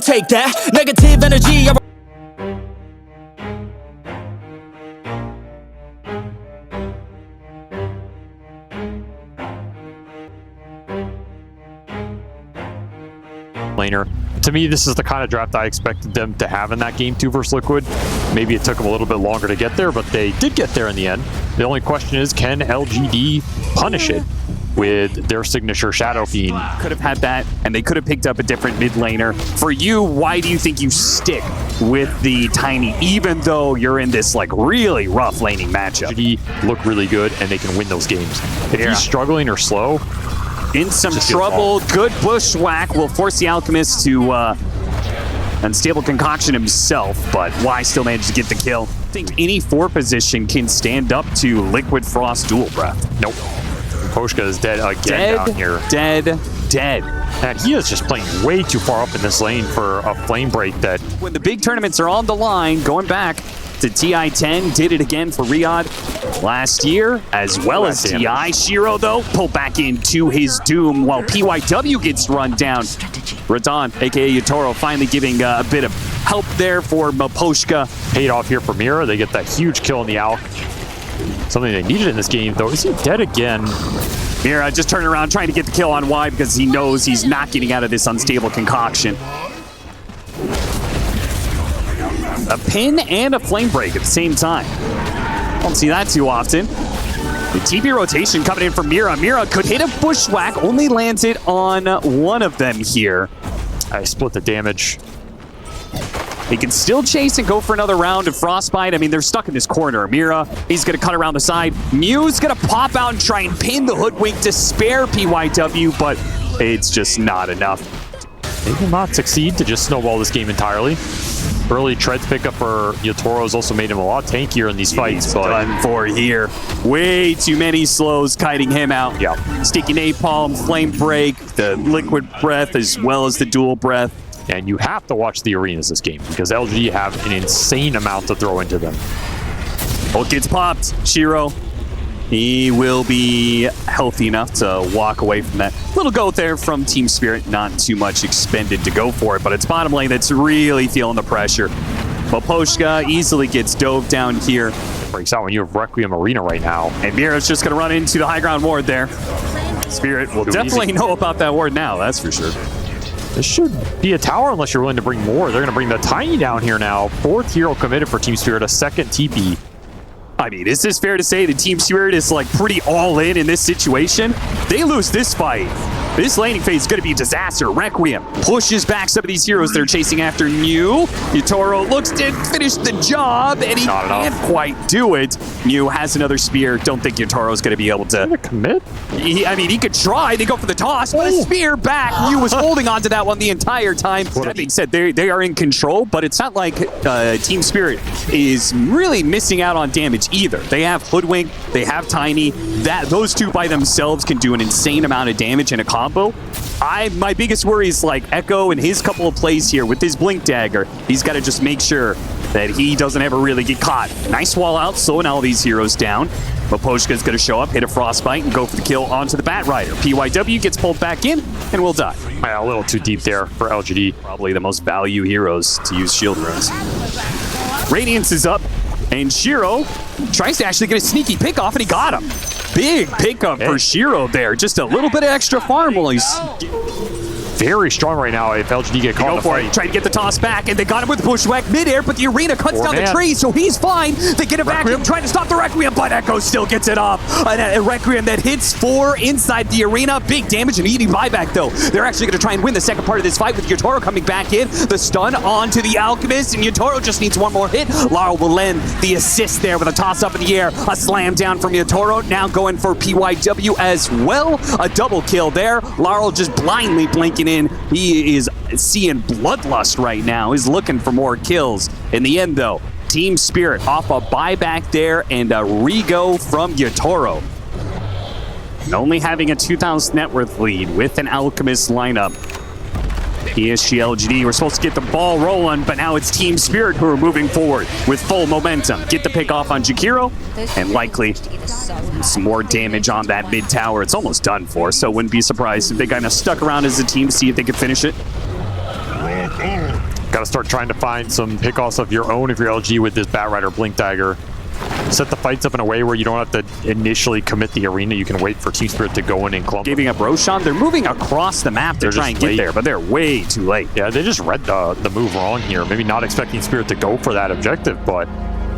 take that negative energy. Laner. To me, this is the kind of draft I expected them to have in that game 2 versus Liquid. Maybe it took them a little bit longer to get there, but they did get there in the end. The only question is, can LGD punish it with their signature Shadow Fiend? Could have had that, and they could have picked up a different mid laner. For you, why do you think you stick with the Tiny, even though you're in this like really rough laning matchup? LGD look really good, and they can win those games. If he's struggling or slow, in some trouble, good bushwhack will force the Alchemist to unstable concoction himself, but Y still managed to get the kill. I think any 4 position can stand up to Liquid Frost Dual Breath. Nope. Poshka is dead again down here. Dead. And he is just playing way too far up in this lane for a flame break that... When the big tournaments are on the line, going back to TI10, did it again for Riyadh last year, as well as TI. Shiro, though, pulled back into his doom while PYW gets run down. Raddan, aka Yatoro, finally giving a bit of help there for Poshka. Paid off here for Mira. They get that huge kill in the Alc. Something they needed in this game, though. Is he dead again? Mira just turning around, trying to get the kill on Y because he knows he's not getting out of this unstable concoction. A pin and a flame break at the same time. Don't see that too often. The TP rotation coming in from Mira. Mira could hit a bushwhack, only lands it on one of them here. I split the damage. He can still chase and go for another round of Frostbite. I mean, they're stuck in this corner. Mira, he's going to cut around the side. Mew's going to pop out and try and pin the Hoodwink to spare PYW, but it's just not enough. They will not succeed to just snowball this game entirely. Early treads pickup for Yatoro has also made him a lot tankier in these fights. But done for here. Way too many slows kiting him out. Yeah. Sticky napalm, flame break, the liquid breath, as well as the dual breath. And you have to watch the arenas this game because LG have an insane amount to throw into them. Oh, it gets popped. Shiro, he will be healthy enough to walk away from that. Little go there from Team Spirit. Not too much expended to go for it, but it's bottom lane that's really feeling the pressure. But Poshka easily gets dove down here. Breaks out when you have Requiem Arena right now. And Mira's just going to run into the high ground ward there. Spirit will definitely know about that ward now, that's for sure. This should be a tower unless you're willing to bring more. They're going to bring the Tiny down here now. 4th hero committed for Team Spirit, a 2nd TP. I mean, is this fair to say that Team Spirit is like pretty all in this situation? They lose this fight. This laning phase is going to be a disaster. Requiem pushes back some of these heroes they're chasing after Mew. Yatoro looks to finish the job, and he can't quite do it. Mew has another spear. Don't think Yatoro's going to be able to commit. I mean, he could try. They go for the toss, but a spear back. Mew was holding on to that one the entire time. That being said, they are in control, but it's not like Team Spirit is really missing out on damage either. They have Hoodwink, they have Tiny. Those two by themselves can do an insane amount of damage in a combo. My biggest worry is like Echo and his couple of plays here with his Blink Dagger. He's got to just make sure that he doesn't ever really get caught. Nice wall out, slowing all these heroes down. But Poshka's going to show up, hit a Frostbite, and go for the kill onto the Bat Rider. PYW gets pulled back in, and will die. A little too deep there for LGD. Probably the most value heroes to use shield runes. Radiance is up, and Shiro tries to actually get a sneaky pick off, and he got him. Big pickup for Shiro there. Just a little bit of extra farm while he's very strong right now if LGD get caught in the fight. Trying to get the toss back, and they got him with bushwhack midair, but the arena cuts down the tree, so he's fine. They get it back, trying to stop the Requiem, but Echo still gets it off. A Requiem that hits 4 inside the arena. Big damage and eating buyback, though. They're actually going to try and win the second part of this fight with Yatoro coming back in. The stun onto the Alchemist, and Yatoro just needs one more hit. Larl will lend the assist there with a toss up in the air. A slam down from Yatoro, now going for PYW as well. A double kill there. Larl just blindly blinking in. He is seeing bloodlust right now. He's looking for more kills. In the end, though, Team Spirit off a buyback there and a re-go from Yatoro. And only having a 2,000 net worth lead with an Alchemist lineup. PSG LGD, we're supposed to get the ball rolling, but now it's Team Spirit who are moving forward with full momentum. Get the pick off on Jakiro, and likely some more damage on that mid tower. It's almost done for, so wouldn't be surprised if they kind of stuck around as a team to see if they could finish it. Got to start trying to find some pickoffs of your own if you're LG with this Batrider Blink Dagger. Set the fights up in a way where you don't have to initially commit the arena. You can wait for Team Spirit to go in and clump. Giving up Roshan. They're moving across the map to try and get there, but they're way too late. Yeah, they just read the move wrong here. Maybe not expecting Spirit to go for that objective, but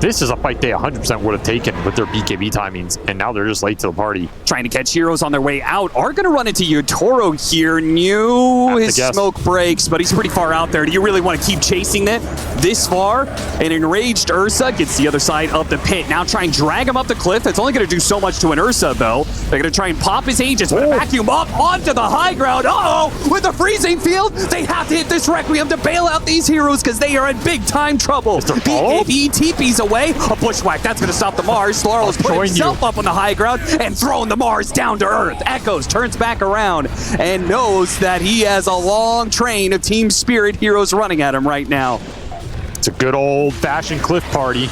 this is a fight they 100% would have taken with their BKB timings, and now they're just late to the party. Trying to catch heroes on their way out. Are going to run into Yatoro here. New his smoke breaks, but he's pretty far out there. Do you really want to keep chasing it this far? An enraged Ursa gets the other side of the pit. Now try and drag him up the cliff. That's only going to do so much to an Ursa, though. They're going to try and pop his Aegis, but vacuum up onto the high ground. Uh-oh! With the freezing field, they have to hit this Requiem to bail out these heroes because they are in big-time trouble. BKB TP's away. A bushwhack. That's going to stop the Mars. Larl has put himself up on the high ground and throwing the Mars down to earth. Echoes turns back around and knows that he has a long train of Team Spirit heroes running at him right now. It's a good old-fashioned cliff party.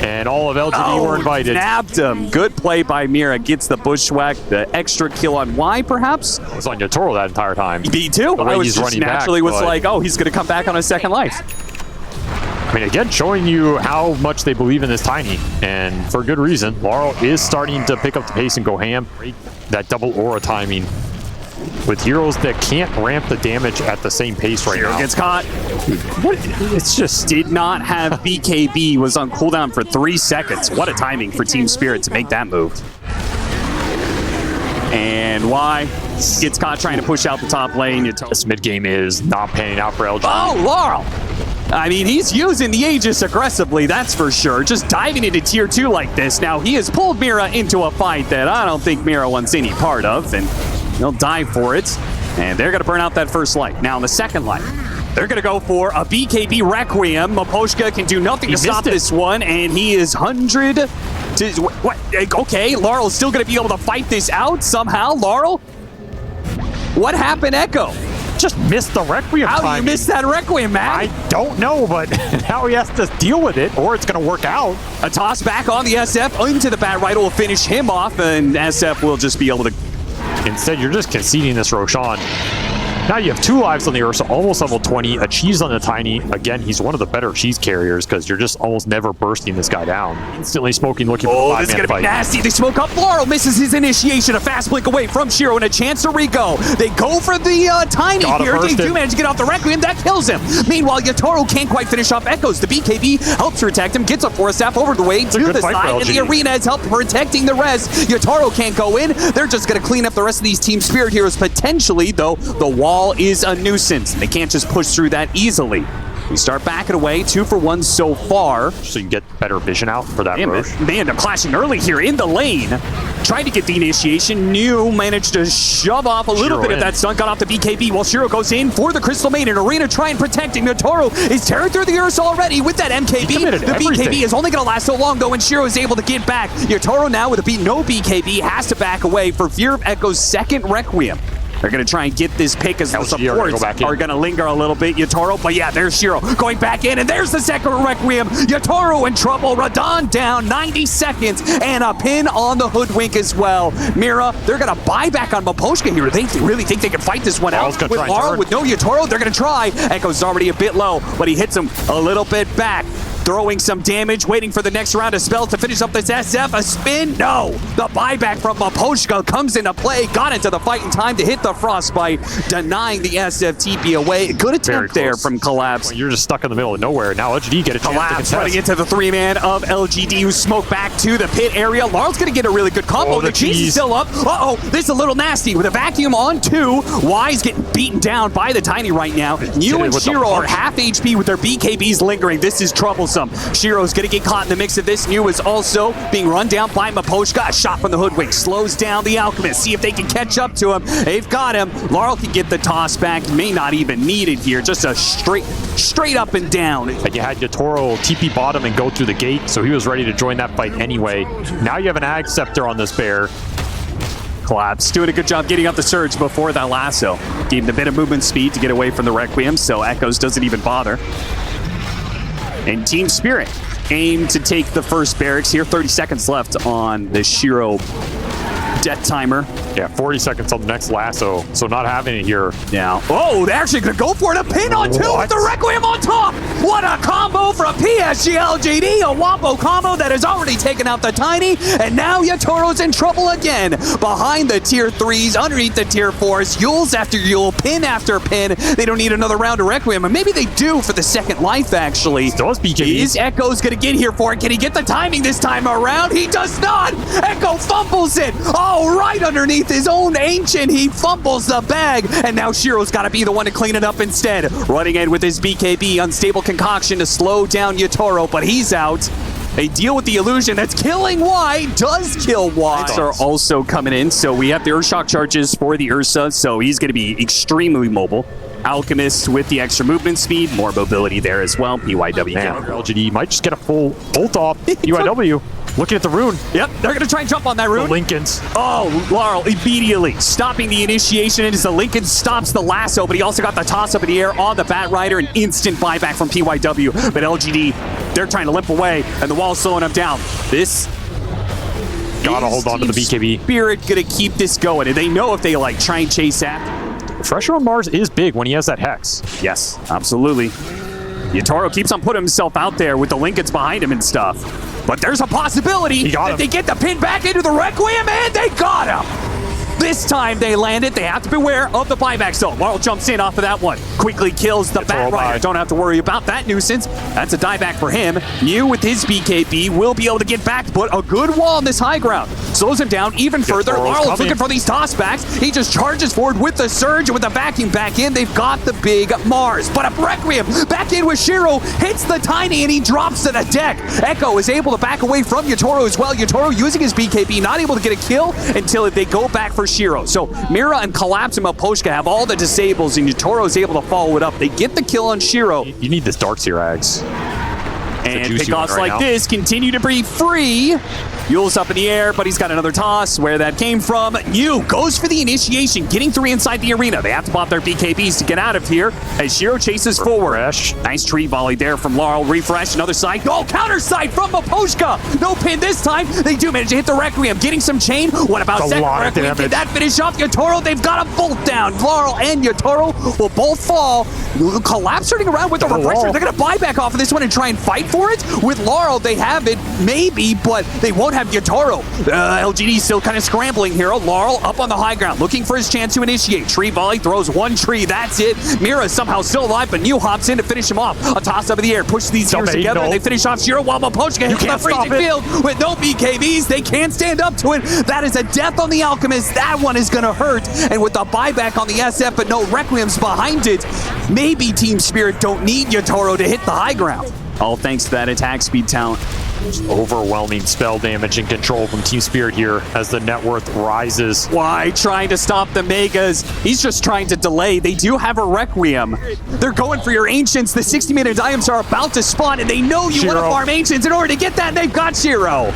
And all of LGD were invited. Nabbed him. Good play by Mira. Gets the bushwhack. The extra kill on Y, perhaps? It was on Yatoro that entire time. Me too. I was just naturally like, oh, he's going to come back on a second life. I mean, again, showing you how much they believe in this Tiny, and for good reason. Larl is starting to pick up the pace and go ham. That double aura timing with heroes that can't ramp the damage at the same pace right now. Gets caught. It's just did not have BKB, was on cooldown for 3 seconds. What a timing for Team Spirit to make that move. And Y gets caught trying to push out the top lane. This mid game is not panning out for LG. Oh, Larl! I mean, he's using the Aegis aggressively, that's for sure. Just diving into tier 2 like this. Now, he has pulled Mira into a fight that I don't think Mira wants any part of, and he'll dive for it. And they're going to burn out that first light. Now, in the second light, they're going to go for a BKB Requiem. Maposhka can do nothing to stop this one, and he is 100 to... What? Okay, Larl is still going to be able to fight this out somehow. Larl? What happened, Echo? Just missed the Requiem timing. How do you miss that Requiem, man? I don't know, but now he has to deal with it, or it's going to work out. A toss back on the SF into the Batrider will finish him off, and SF will just be able to... Instead, you're just conceding this Roshan. Now you have 2 lives on the Ursa, almost level 20, a cheese on the Tiny. Again, he's one of the better cheese carriers because you're just almost never bursting this guy down. Instantly smoking, looking for the 5-man fight. Oh, this is going to be nasty. They smoke up. Larl misses his initiation. A fast blink away from Shiro and a chance to re-go. They go for the Tiny here. They do manage to get off the Requiem. That kills him. Meanwhile, Yatoro can't quite finish off Echoes. The BKB helps protect him, gets a force staff over the way to the side, and the arena has helped protecting the rest. Yatoro can't go in. They're just going to clean up the rest of these Team Spirit heroes potentially, though the wall is a nuisance. They can't just push through that easily. We start backing away, 2 for 1 so far. So you get better vision out for that push. They end up clashing early here in the lane. Tried to get the initiation. New managed to shove off a little bit of that stun. Got off the BKB while Shiro goes in for the Crystal Maiden. Arena trying protecting. Yatoro is tearing through the Ursa already with that MKB. The BKB is only going to last so long though, and Shiro is able to get back. Yatoro now with no BKB has to back away for fear of Echo's second Requiem. They're going to try and get this pick as the supports are going to linger a little bit. Yatoro, but yeah, there's Shiro going back in, and there's the second Requiem. Yatoro in trouble. Raddan down, 90 seconds, and a pin on the Hoodwink as well. Mira, they're going to buy back on Maposhka here. They really think they can fight this one out. With Larl, with no Yatoro, they're going to try. Echo's already a bit low, but he hits him a little bit back. Throwing some damage, waiting for the next round of spells to finish up this SF. A spin? No! The buyback from Maposhka comes into play. Got into the fight in time to hit the Frostbite, denying the SF TP away. Good attempt there from Collapse. Well, you're just stuck in the middle of nowhere. Now LGD get a chance Collapse running into the 3-man of LGD, who smoke back to the pit area. Larl's going to get a really good combo. The cheese is still up. Uh-oh, this is a little nasty. With a vacuum on 2, Y's getting beaten down by the Tiny right now. New and Shiro are half HP with their BKBs lingering. This is troublesome. Shiro's going to get caught in the mix of this. New is also being run down by Maposhka. A shot from the Hoodwink slows down the Alchemist. See if they can catch up to him. They've got him. Larl can get the toss back. May not even need it here. Just a straight up and down. And you had Yatoro TP bottom and go through the gate, so he was ready to join that fight anyway. Now you have an Ag Scepter on this bear. Collapse. Doing a good job getting up the surge before that lasso. Gave him a bit of movement speed to get away from the Requiem, so Echoes doesn't even bother. And Team Spirit aim to take the first barracks here. 30 seconds left on the Shiro Death timer. Yeah, 40 seconds on the next lasso, so not having it here. Now, oh, they're actually gonna go for it. A pin on two with the Requiem on top. What a combo from PSG LGD. A wombo combo that has already taken out the Tiny, and now Yatoro's in trouble again. Behind the tier 3s, underneath the tier 4s, Yules after Yule, pin after pin. They don't need another round of Requiem, and maybe they do for the second life, actually. Still has BKB. Is Echo's gonna get here for it? Can he get the timing this time around? He does not! Echo fumbles it! Oh, right underneath his own Ancient, he fumbles the bag, and now Shiro's gotta be the one to clean it up instead. Running in with his BKB, unstable concoction to slow down Yatoro, but he's out. They deal with the illusion that's killing Y, does kill Y. Are also coming in, so we have the Earthshock charges for the Ursa, so he's gonna be extremely mobile. Alchemist with the extra movement speed, more mobility there as well. PYW. Man, LGD might just get a full ult off. PYW looking at the rune. Yep, they're going to try and jump on that rune. The Lincolns. Oh, Larl immediately stopping the initiation as the Lincoln stops the lasso, but he also got the toss up in the air on the Bat Rider. An instant buyback from PYW, but LGD, they're trying to limp away, and the wall's slowing them down. This gotta hold on to the BKB. Spirit gonna keep this going, and they know if they like try and chase after. Pressure on Mars is big when he has that Hex. Yes, absolutely. Yatoro keeps on putting himself out there with the Lincolns behind him and stuff. But there's a possibility that they get the pin back into the Requiem, and they got him! This time they land it. They have to beware of the buyback zone. Larl jumps in off of that one. Quickly kills the Bat Rider. Don't have to worry about that nuisance. That's a dieback for him. Mew with his BKB will be able to get back, but a good wall on this high ground. Slows him down even further. Larl's looking for these tossbacks. He just charges forward with the surge, and with the vacuum back in, they've got the big Mars. But a Requiem back in with Shiro, hits the Tiny, and he drops to the deck. Echo is able to back away from Yatoro as well. Yatoro using his BKB, not able to get a kill until they go back for Shiro. So Mira and Collapse and Maposhka have all the disables, and Yatoro is able to follow it up. They get the kill on Shiro. You need this Darkseer Ags. And pickoffs like this continue to be free. Yule's up in the air, but he's got another toss. Where that came from, Yu goes for the initiation, getting 3 inside the arena. They have to pop their BKBs to get out of here as Shiro chases forward. Nice tree volley there from Larl. Refresh, another side. Oh, counter side from Maposhka. No pin this time. They do manage to hit the Requiem, getting some chain. What about second Requiem? Did that finish off Yatoro? They've got them both down. Larl and Yatoro will both fall. Collapse turning around with the refresher. They're going to buy back off of this one and try and fight for it. With Larl, they have it, maybe, but they won't have Yatoro. LGD still kind of scrambling here. Larl up on the high ground, looking for his chance to initiate. Tree volley, throws one tree, that's it. Mira is somehow still alive, but New hops in to finish him off. A toss up in the air, push these heroes together, and they finish off Shiro while Maposhka hits the freezing field with no BKBs. They can't stand up to it. That is a death on the Alchemist. That one is going to hurt. And with the buyback on the SF, but no Requiems behind it, maybe Team Spirit don't need Yatoro to hit the high ground. All thanks to that attack speed talent. Overwhelming spell damage and control from Team Spirit here as the net worth rises. Why trying to stop the Megas? He's just trying to delay. They do have a Requiem. They're going for your Ancients. The 60-minute items are about to spawn, and they know you want to farm Ancients in order to get that, and they've got Shiro.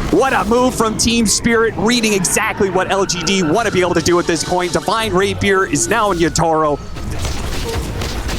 What a move from Team Spirit, reading exactly what LGD want to be able to do at this point. Divine Rapier is now in Yatoro.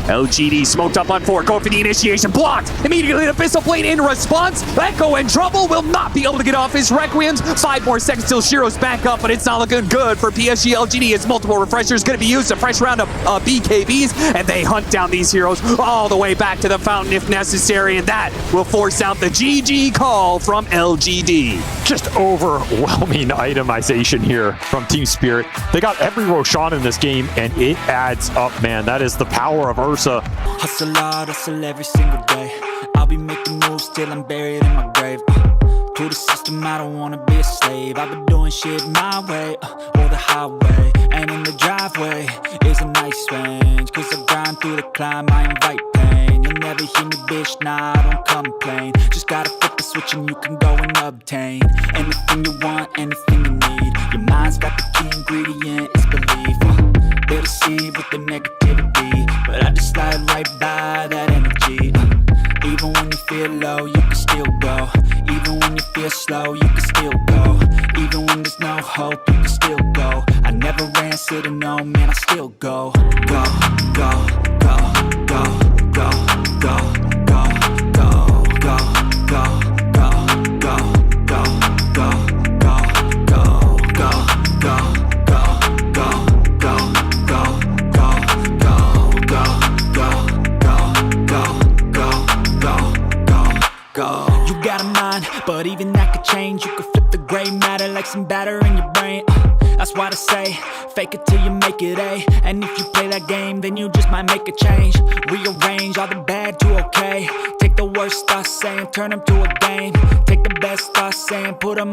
LGD smoked up on 4, going for the initiation, blocked. Immediately the Pistol Blade in response. Echo in trouble, will not be able to get off his Requiems. 5 more seconds till Shiro's back up, but it's not looking good for PSG LGD as multiple refreshers going to be used. A fresh round of BKBs, and they hunt down these heroes all the way back to the fountain if necessary, and that will force out the GG call from LGD. Just overwhelming itemization here from Team Spirit. They got every Roshan in this game, and it adds up, man. That is the power of Ursa. Hustle hard, hustle every single day. I'll be making moves till I'm buried in my grave. To the system, I don't wanna be a slave. I've been doing shit my way, or the highway. And in the driveway is a nice range. Cause I grind through the climb, I invite pain. You'll never hear me, bitch, nah, I don't complain. Just gotta flip the switch and you can go and obtain anything you want, anything you need. Your mind's got the key ingredient, it's belief. They'll deceive with the negativity, but I just slide right by that energy. Even when you feel low, you can still go. Even when you feel slow, you can still go. Even when there's no hope, you can still go. I never answer to no, man, I still go. Go, go, go, go, go, go, go, go, go, go, go, go, go, go, go, go, go. got a mind, but even that could change. You could flip the gray matter like some batter in your brain. That's why I say, fake it till you make it A. And if you play that game, then you just might make a change. Rearrange all the bad to okay. Take the worst thoughts saying, turn them to a game. Take the best thoughts saying, put them on